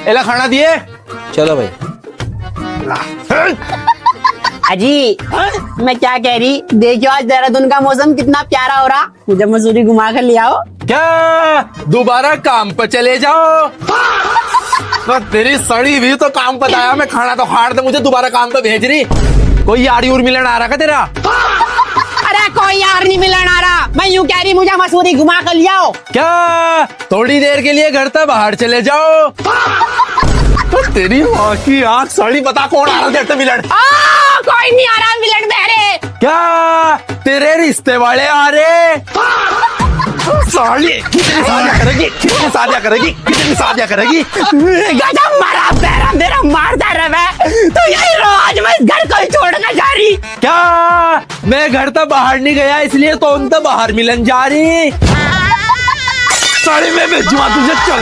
एला खाना दिए। चलो भाई। अजी मैं क्या कह रही, देखियो आज देहरादून का मौसम कितना प्यारा हो रहा, मुझे मसूरी घुमा कर ले आओ। क्या दोबारा काम पर चले जाओ? तो तेरी सड़ी भी तो काम बताया, मैं खाना तो खाड़ दे, मुझे दोबारा काम पे भेज रही। कोई यार यूर मिलन आ रहा का तेरा? अरे कोई यार नहीं मिलन आ रहा, मैं यूं कह रही मुझे मसूरी घुमा कर ले आओ। क्या थोड़ी देर के लिए घर तक बाहर चले जाओ? तो तेरी माँ की आँख सड़ी, बता कौन आ रहा है मिलन? कोई नहीं आ रहा मिलन बहरे। क्या तेरे रिश्ते वाले आ रहे? साली कितनी शादियां करेगी, कितनी शादियां करेगी, कितनी शादियां करेगी? गजब मारा बहरा, मेरा मारता रहे तो यही रोज मैं घर को ही छोड़ना जा रही। क्या मैं घर तक बाहर नहीं गया इसलिए तो उन तक बाहर मिलन जा रही? साड़ी में भेजूंगा तुझे, चल।